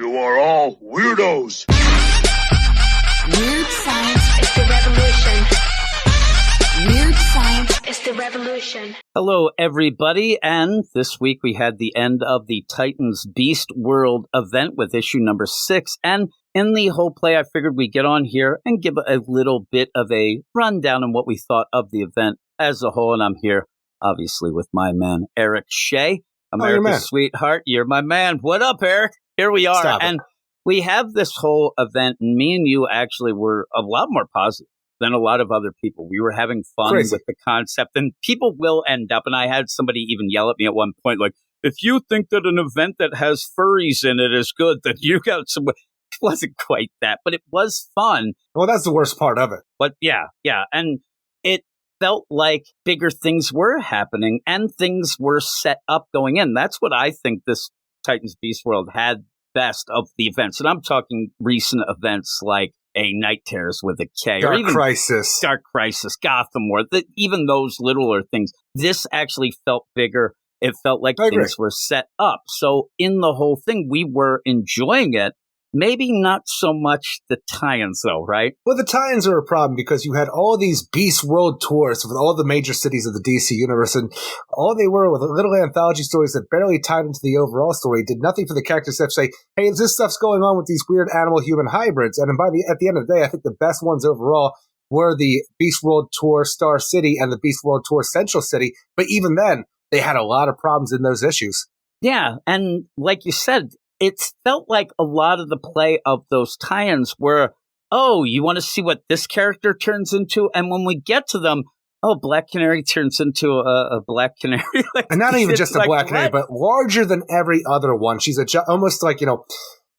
You are all weirdos. Weird science is the revolution. Weird science is the revolution. Hello, everybody, and this week we had the end of the Titans Beast World event with issue number 6, and in the whole play, I figured we'd get on here and give a little bit of a rundown on what we thought of the event as a whole, and I'm here, obviously, with my man, Eric Shea, America's sweetheart. You're my man. What up, Eric? Here we are, and we have this whole event, and me and you actually were a lot more positive than a lot of other people. We were having fun with the concept, and people will end up, and I had somebody even yell at me at one point, like, if you think that an event that has furries in it is good, then you got some... It wasn't quite that, but it was fun. Well, that's the worst part of it. But yeah, and it felt like bigger things were happening, and things were set up going in. That's what I think this Titans Beast World had best of the events, and I'm talking recent events like a Night Terrors with a K, Dark or even Crisis, Gotham War, even those littler things. This actually felt bigger. It felt like things were set up. So in the whole thing, we were enjoying it. Maybe not so much the tie-ins, though, right? Well, the tie-ins are a problem because you had all these Beast World tours with all the major cities of the DC universe, and all they were little anthology stories that barely tied into the overall story, did nothing for the characters except say, hey, this stuff's going on with these weird animal-human hybrids. And at the end of the day, I think the best ones overall were the Beast World Tour Star City and the Beast World Tour Central City. But even then, they had a lot of problems in those issues. Yeah, and like you said, it felt like a lot of the play of those tie-ins were, oh, you want to see what this character turns into? And when we get to them, oh, Black Canary turns into a Black Canary. And not even just a Black Canary, but larger than every other one. She's almost like,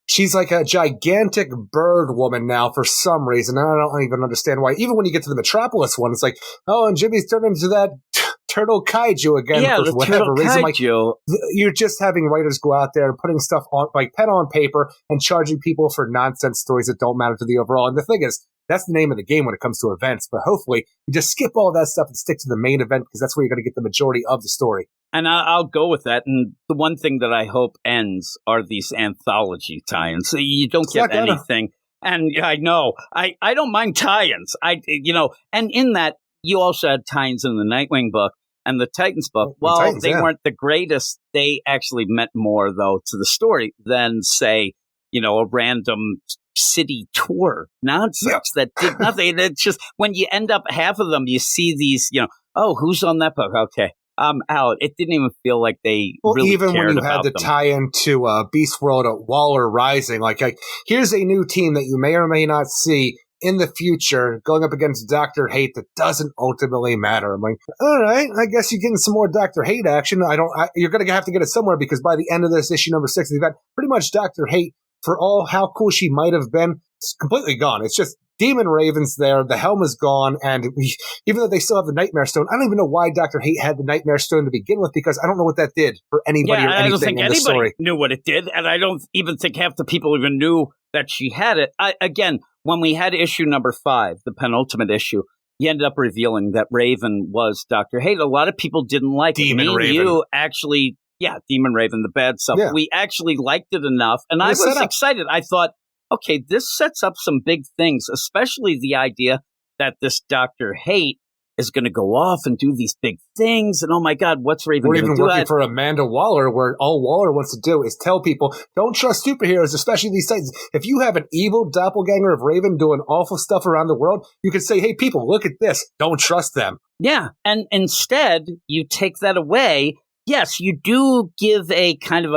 she's like a gigantic bird woman now for some reason. And I don't even understand why. Even when you get to the Metropolis one, it's like, oh, and Jimmy's turned into that turtle kaiju again for whatever reason. Like, you're just having writers go out there and putting stuff on, like pen on paper, and charging people for nonsense stories that don't matter to the overall. And the thing is, that's the name of the game when it comes to events. But hopefully, you just skip all that stuff and stick to the main event, because that's where you're going to get the majority of the story. And I'll go with that. And the one thing that I hope ends are these anthology tie-ins. So you don't get anything. And I know, I don't mind tie-ins. And in that, you also had tie-ins in the Nightwing book. And the Titans book, they weren't the greatest. They actually meant more, though, to the story than, say, a random city tour nonsense that did nothing. It's just, when you end up half of them, you see these, oh, who's on that book? Okay, I'm out. It didn't even feel like they really even cared when you about had the tie-in to Beast World at Waller Rising, like, here's a new team that you may or may not see in the future, going up against Dr. Hate that doesn't ultimately matter. I'm like, all right, I guess you're getting some more Dr. Hate action. You're going to have to get it somewhere, because by the end of this issue number 6 of the event, pretty much Dr. Hate, for all how cool she might have been, it's completely gone. It's just Demon Raven's there, the helm is gone, and even though they still have the Nightmare Stone, I don't even know why Dr. Hate had the Nightmare Stone to begin with, because I don't know what that did for anybody or anything in the story. I don't think anybody knew what it did, and I don't even think half the people even knew that she had it. Again, when we had issue number 5, the penultimate issue, you ended up revealing that Raven was Dr. Hate. A lot of people didn't like Demon Raven. You actually, Demon Raven, the bad stuff. Yeah. We actually liked it enough, and I was excited. I thought, okay, this sets up some big things, especially the idea that this Dr. Hate is going to go off and do these big things, and oh my God, what's Raven going to do? We're even working for Amanda Waller, where all Waller wants to do is tell people, don't trust superheroes, especially these Titans. If you have an evil doppelganger of Raven doing awful stuff around the world, you can say, hey, people, look at this. Don't trust them. Yeah, and instead, you take that away. Yes, you do give a kind of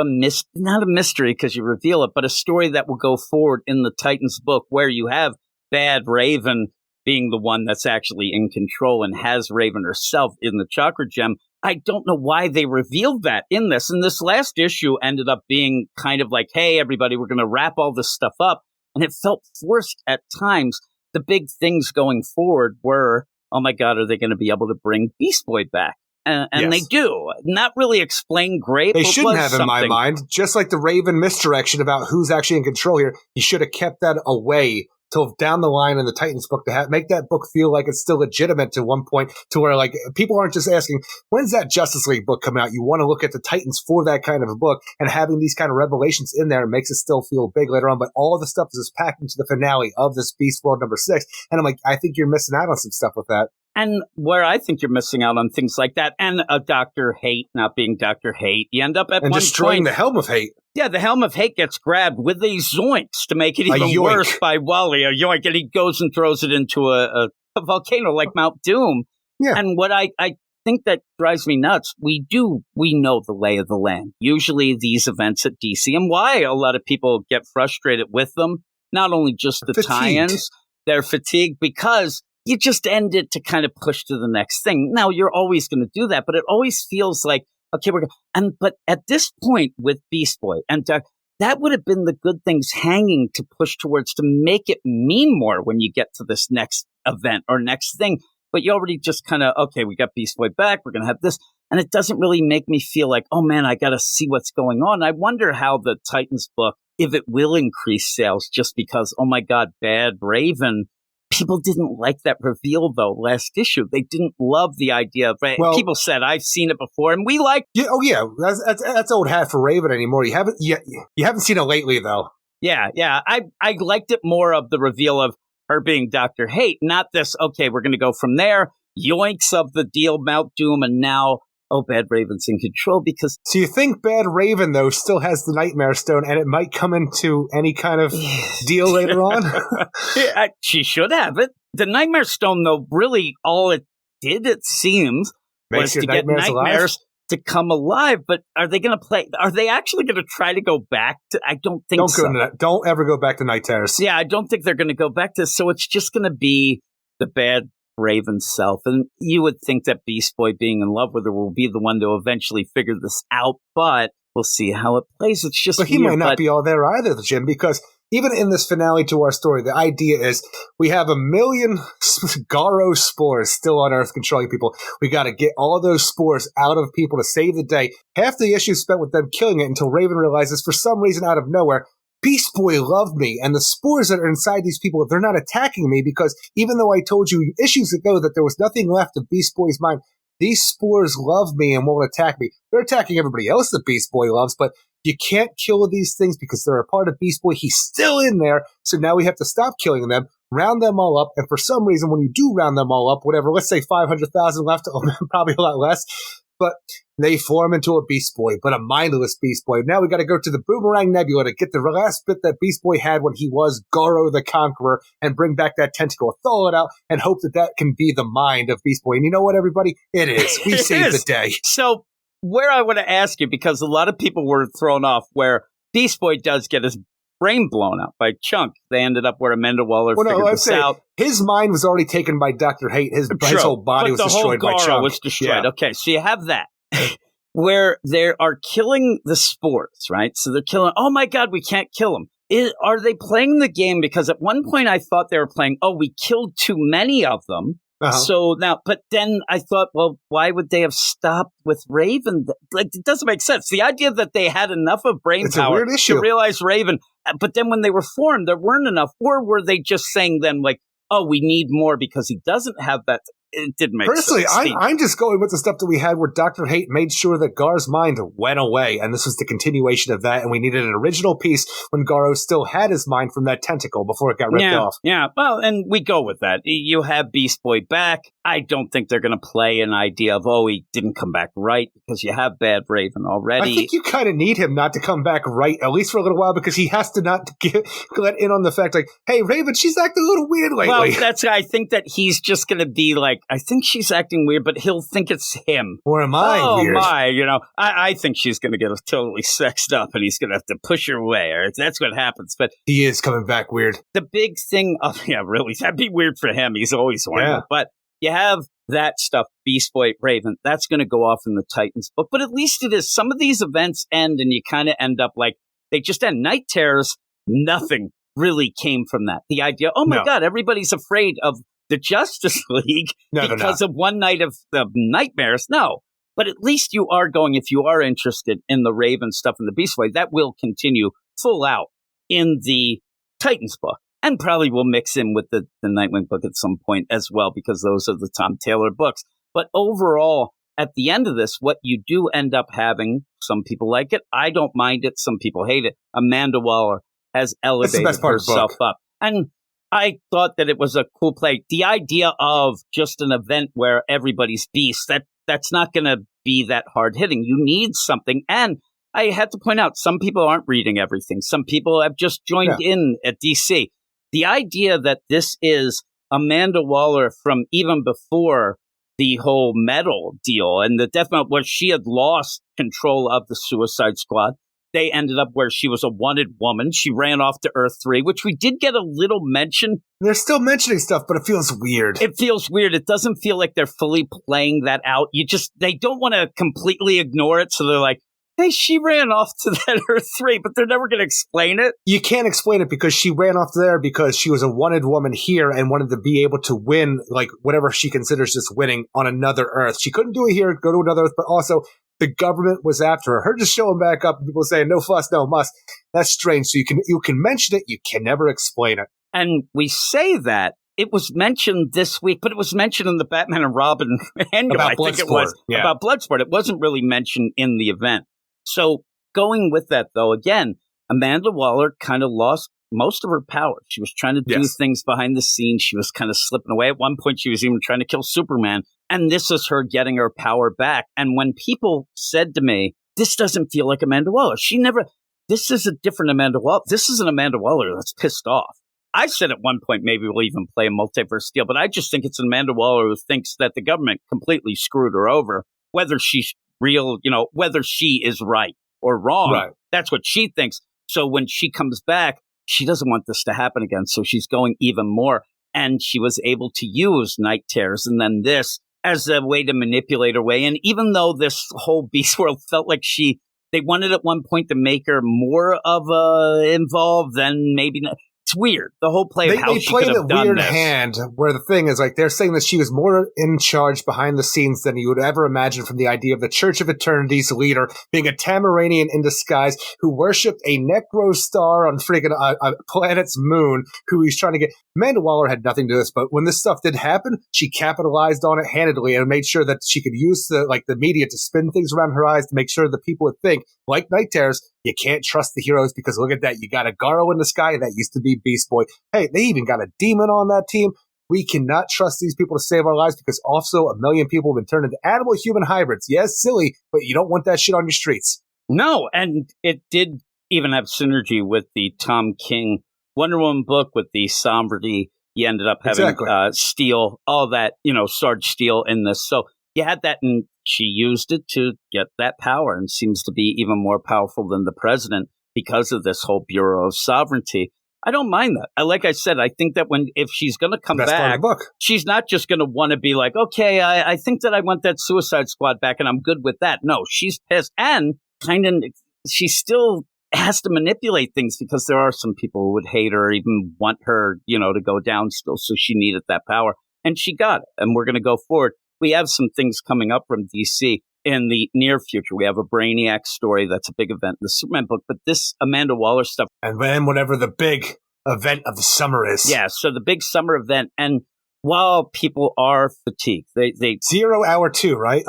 not a mystery because you reveal it, but a story that will go forward in the Titans book, where you have bad Raven being the one that's actually in control and has Raven herself in the Chakra Gem. I don't know why they revealed that in this. And this last issue ended up being kind of like, hey, everybody, we're going to wrap all this stuff up. And it felt forced at times. The big things going forward were, oh my God, are they going to be able to bring Beast Boy back? And yes, they do. Not really explained great. They shouldn't have, in my mind. Just like the Raven misdirection about who's actually in control here, you should have kept that away till down the line in the Titans book to make that book feel like it's still legitimate to one point, to where like people aren't just asking, when's that Justice League book come out? You want to look at the Titans for that kind of a book, and having these kind of revelations in there makes it still feel big later on. But all of the stuff is packed into the finale of this Beast World number 6. And I'm like, I think you're missing out on some stuff with that. And where I think you're missing out on things like that, and a Dr. Hate not being Dr. Hate, you end up at and one destroying point, the Helm of Hate. Yeah, the Helm of Hate gets grabbed with a zoinks to make it even worse by Wally, a yoink, and he goes and throws it into a volcano like Mount Doom. Yeah. And what I think that drives me nuts, we know the lay of the land. Usually these events at DC, and why a lot of people get frustrated with them, not only just the tie-ins, they're fatigued because you just end it to kind of push to the next thing. Now, you're always going to do that, but it always feels like, okay, but at this point with Beast Boy, and that would have been the good things hanging to push towards to make it mean more when you get to this next event or next thing. But you already just kind of, okay, we got Beast Boy back, we're going to have this. And it doesn't really make me feel like, oh man, I got to see what's going on. I wonder how the Titans book, if it will increase sales just because, oh my God, Bad Raven. People didn't like that reveal, though, last issue. They didn't love the idea of it. Well, people said, I've seen it before, and we like... Yeah, oh, yeah. That's old hat for Raven anymore. You haven't seen it lately, though. Yeah. I liked it more of the reveal of her being Dr. Hate, not this, okay, we're going to go from there, yoinks of the deal, Mount Doom, and now... oh, Bad Raven's in control because... So you think Bad Raven, though, still has the Nightmare Stone and it might come into any kind of deal later on? She should have it. The Nightmare Stone, though, really all it did, it seems, was to get nightmares to come alive. But are they going to play... Are they actually going to try to go back to... I don't think so. Don't ever go back to Night Terrors. Yeah, I don't think they're going to go back to... So it's just going to be the Bad Raven's self, and you would think that Beast Boy being in love with her will be the one to eventually figure this out, but we'll see how it plays. It's just But he might not be all there either, Jim, because even in this finale to our story, the idea is we have 1 million Garo spores still on Earth controlling people. We got to get all those spores out of people to save the day. Half the issue spent with them killing it until Raven realizes for some reason out of nowhere, Beast Boy loved me, and the spores that are inside these people, they're not attacking me because even though I told you issues ago that there was nothing left of Beast Boy's mind, these spores love me and won't attack me. They're attacking everybody else that Beast Boy loves, but you can't kill these things because they're a part of Beast Boy. He's still in there, so now we have to stop killing them, round them all up, and for some reason, when you do round them all up, whatever, let's say 500,000 left, probably a lot less, but they form into a Beast Boy, but a mindless Beast Boy. Now we got to go to the Boomerang Nebula to get the last bit that Beast Boy had when he was Garo the Conqueror and bring back that tentacle, thaw it out, and hope that that can be the mind of Beast Boy. And you know what, everybody? It is. We saved the day. So where I want to ask you, because a lot of people were thrown off where Beast Boy does get his brain blown up by Chunk. They ended up where Amanda Waller figured this out. His mind was already taken by Dr. Hate. His whole body was destroyed by Chunk. Was destroyed. Yeah. Okay, so you have that. Where they are killing the spores, right? So they're killing, oh my God, we can't kill them. Are they playing the game? Because at one point I thought they were playing, oh, we killed too many of them. Uh-huh. So now, but then I thought, well, why would they have stopped with Raven? Like, it doesn't make sense. The idea that they had enough of brain power to realize Raven, but then when they were formed, there weren't enough. Or were they just saying then, like, oh, we need more because he doesn't have that? It didn't make sense. Personally, I'm just going with the stuff that we had where Dr. Hate made sure that Gar's mind went away, and this was the continuation of that, and we needed an original piece when Garo still had his mind from that tentacle before it got ripped off. Yeah, well, and we go with that. You have Beast Boy back. I don't think they're going to play an idea of, oh, he didn't come back right, because you have Bad Raven already. I think you kind of need him not to come back right, at least for a little while, because he has to not let in on the fact, like, hey, Raven, she's acting a little weird lately. Well, I think that he's just going to be like, I think she's acting weird, but he'll think it's him. Or am I weird? Oh, my, I think she's going to get totally sexed up, and he's going to have to push her away, or that's what happens. But he is coming back weird. The big thing, really, that'd be weird for him. He's always horny. Yeah. But you have that stuff, Beast Boy, Raven, that's going to go off in the Titans book. But at least it is. Some of these events end, and you kind of end up like, they just end. Night Terrors, nothing really came from that. The idea, oh my God, everybody's afraid of the Justice League because of one night of nightmares. No. But at least you are going, if you are interested in the Raven stuff and the Beast Boy, that will continue full out in the Titans book. and probably will mix in with the Nightwing book at some point as well, because those are the Tom Taylor books. But overall, at the end of this, what you do end up having, some people like it, I don't mind it, some people hate it. Amanda Waller has elevated herself up. And I thought that it was a cool play. The idea of just an event where everybody's beast, that's not going to be that hard hitting. You need something. And I had to point out, some people aren't reading everything. Some people have just joined in at DC. The idea that this is Amanda Waller from even before the whole metal deal and the death metal, where she had lost control of the Suicide Squad. They ended up where she was a wanted woman. She ran off to Earth 3, which we did get a little mention. They're still mentioning stuff, but it feels weird. It feels weird. It doesn't feel like they're fully playing that out. They don't want to completely ignore it. So they're like, hey, she ran off to that Earth 3, but they're never going to explain it. You can't explain it because she ran off there because she was a wanted woman here and wanted to be able to win, like, whatever she considers just winning on another Earth. She couldn't do it here, go to another Earth, but also the government was after her. Her just showing back up, people saying, no fuss, no muss. That's strange. So you can mention it, you can never explain it. And we say that. It was mentioned this week, but it was mentioned in the Batman and Robin annual. I think it was about Bloodsport. It wasn't really mentioned in the event. So going with that, though, again, Amanda Waller kind of lost most of her power. She was trying to do things behind the scenes. She was kind of slipping away. At one point, she was even trying to kill Superman. And this is her getting her power back. And when people said to me, this doesn't feel like Amanda Waller, this is a different Amanda Waller. This is an Amanda Waller that's pissed off. I said at one point, maybe we'll even play a multiverse deal, but I just think it's an Amanda Waller who thinks that the government completely screwed her over, whether she's real, whether she is right or wrong. Right. That's what she thinks. So when she comes back, she doesn't want this to happen again. So she's going even more. And she was able to use Night Terrors and then this as a way to manipulate her way. And even though this whole Beast World felt like they wanted at one point to make her more of involved than maybe not. It's weird. The whole play of how she could have done this. They played a weird hand where the thing is, like, they're saying that she was more in charge behind the scenes than you would ever imagine from the idea of the Church of Eternity's leader being a Tamaranian in disguise who worshipped a Necro star on freaking a planet's moon who he's trying to get. Amanda Waller had nothing to do with this, but when this stuff did happen, she capitalized on it handedly and made sure that she could use the media to spin things around her eyes to make sure that people would think, like Night Terrors, you can't trust the heroes because look at that. You got a Garo in the sky that used to be Beast Boy. Hey, they even got a demon on that team. We cannot trust these people to save our lives because also 1 million people have been turned into animal-human hybrids. Yes, silly, but you don't want that shit on your streets. No, and it did even have synergy with the Tom King Wonder Woman book with the somberty. You ended up having Steel, all that, Sarge Steel in this. So you had that, and she used it to get that power and seems to be even more powerful than the president because of this whole Bureau of Sovereignty. I don't mind that. Like I said, I think that if she's going to come back, she's not just going to want to be like, okay, I think that I want that Suicide Squad back and I'm good with that. No, she's pissed. And she still has to manipulate things because there are some people who would hate her, even want her, to go down still. So she needed that power and she got it. And we're going to go forward. We have some things coming up from DC in the near future. We have a Brainiac story that's a big event in the Superman book, but this Amanda Waller stuff. And then whatever the big event of the summer is. Yeah, so the big summer event. And while people are fatigued, they 0 hour 2, right?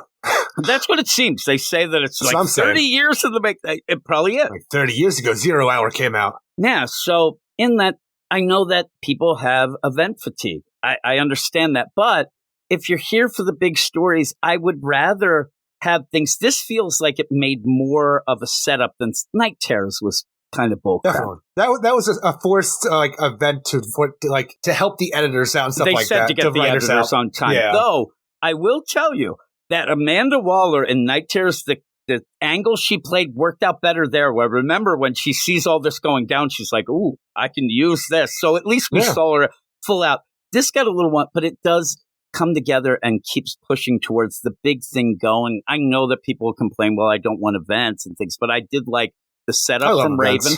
That's what it seems. They say that it's like 30 years in the make. It probably is. Like 30 years ago, 0 hour came out. Yeah, so in that, I know that people have event fatigue. I understand that, but if you're here for the big stories, I would rather have things. This feels like it made more of a setup than Night Terrors was kind of bullcrap. That was a forced event to help the editors out and stuff like that. They said to get the editors on time. Yeah. Though I will tell you that Amanda Waller in Night Terrors, the angle she played worked out better there. Where remember when she sees all this going down, she's like, "Ooh, I can use this." So at least we saw her full out. This got a little one, but it does come together and keeps pushing towards the big thing going. I know that people will complain, well, I don't want events and things, but I did like the setup from Raven.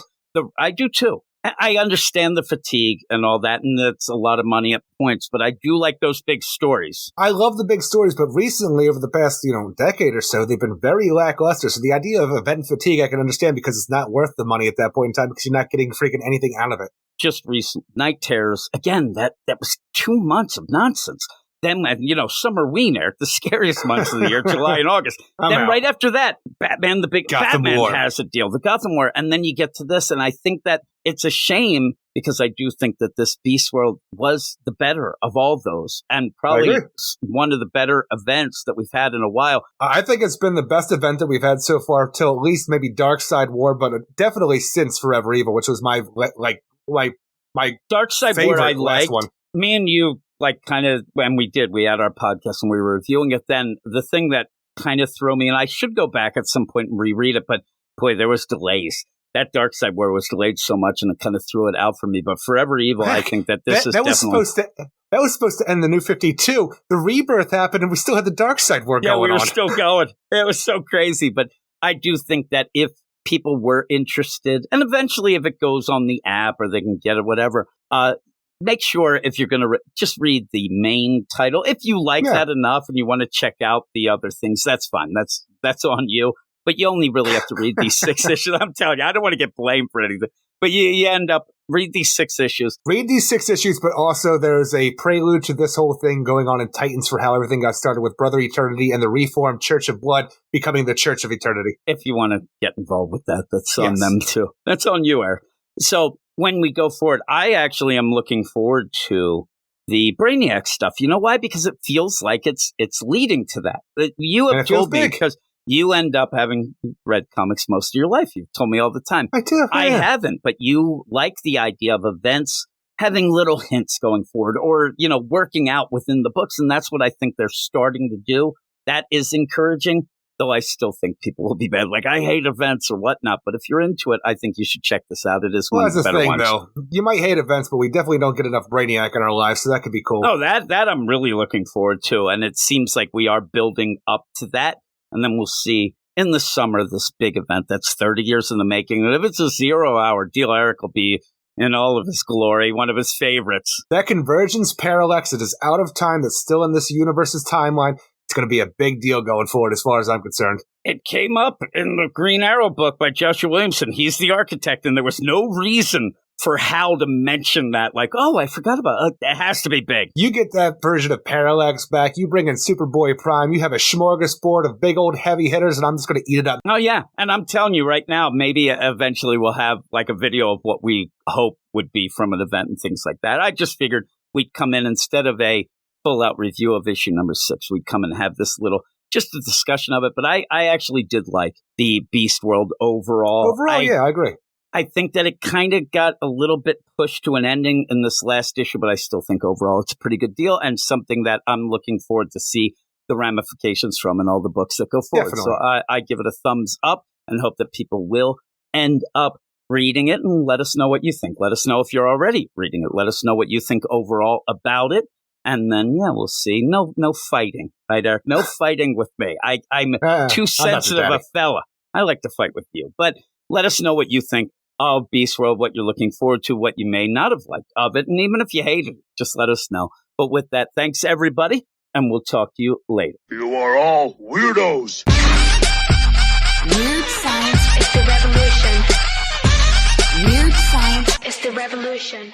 I do too. I understand the fatigue and all that, and it's a lot of money at points, but I do like those big stories. I love the big stories, but recently, over the past decade or so, they've been very lackluster. So the idea of event fatigue, I can understand because it's not worth the money at that point in time because you're not getting freaking anything out of it. just recent Night Terrors, again, that was 2 months of nonsense. Then, Summerween, Eric, the scariest months of the year, July and August. Then right after that, Batman, the big Gotham Batman War has a deal, the Gotham War. And then you get to this, and I think that it's a shame because I do think that this Beast World was the better of all those and probably one of the better events that we've had in a while. I think it's been the best event that we've had so far till at least maybe Darkseid War, but definitely since Forever Evil, which was my Darkseid War I liked. One. Me and you, when we had our podcast and we were reviewing it then, the thing that kind of threw me, and I should go back at some point and reread it, but boy, there was delays. That Darkseid War was delayed so much, and it kind of threw it out for me. But Forever Evil, I think that this is definitely... That was supposed to end the New 52. The Rebirth happened, and we still had the Darkseid War going on. Yeah, we were still going. It was so crazy. But I do think that if people were interested, and eventually if it goes on the app or they can get it, whatever, make sure if you're going to just read the main title. If you like that enough and you want to check out the other things, that's fine. That's on you. But you only really have to read these 6 issues. I'm telling you, I don't want to get blamed for anything. But you end up, read these 6 issues. Read these 6 issues, but also there's a prelude to this whole thing going on in Titans for how everything got started with Brother Eternity and the reformed Church of Blood becoming the Church of Eternity. If you want to get involved with that, that's on them too. That's on you, Eric. So when we go forward, I actually am looking forward to the Brainiac stuff. You know why? Because it feels like it's leading to that. You have told me because you end up having read comics most of your life. You've told me all the time. I do. I haven't, but you like the idea of events having little hints going forward or, working out within the books. And that's what I think they're starting to do. That is encouraging, though I still think people will be bad. Like, I hate events or whatnot, but if you're into it, I think you should check this out. It is one of the better ones. Though. You might hate events, but we definitely don't get enough Brainiac in our lives, so that could be cool. Oh, that I'm really looking forward to. And it seems like we are building up to that. And then we'll see in the summer this big event that's 30 years in the making. And if it's a 0-hour deal, Eric will be in all of his glory, one of his favorites. That Convergence Parallax, it is out of time. That's still in this universe's timeline. It's going to be a big deal going forward as far as I'm concerned. It came up in the Green Arrow book by Joshua Williamson. He's the architect, and there was no reason for Hal to mention that. Like, oh, I forgot about it. It has to be big. You get that version of Parallax back. You bring in Superboy Prime. You have a smorgasbord of big old heavy hitters, and I'm just going to eat it up. Oh, yeah. And I'm telling you right now, maybe eventually we'll have like a video of what we hope would be from an event and things like that. I just figured we'd come in instead of a full-out review of issue number 6. We'd come and have this little, just a discussion of it. But I actually did like the Beast World overall. Yeah, I agree. I think that it kind of got a little bit pushed to an ending in this last issue, but I still think overall it's a pretty good deal and something that I'm looking forward to see the ramifications from in all the books that go forward. Definitely. So I give it a thumbs up and hope that people will end up reading it and let us know what you think. Let us know if you're already reading it. Let us know what you think overall about it. And then, we'll see. No fighting, right, Eric? No fighting with me. I'm too sensitive a fella. I like to fight with you. But let us know what you think of Beast World, what you're looking forward to, what you may not have liked of it. And even if you hate it, just let us know. But with that, thanks, everybody, and we'll talk to you later. You are all weirdos. Weird science is the revolution. Weird science is the revolution.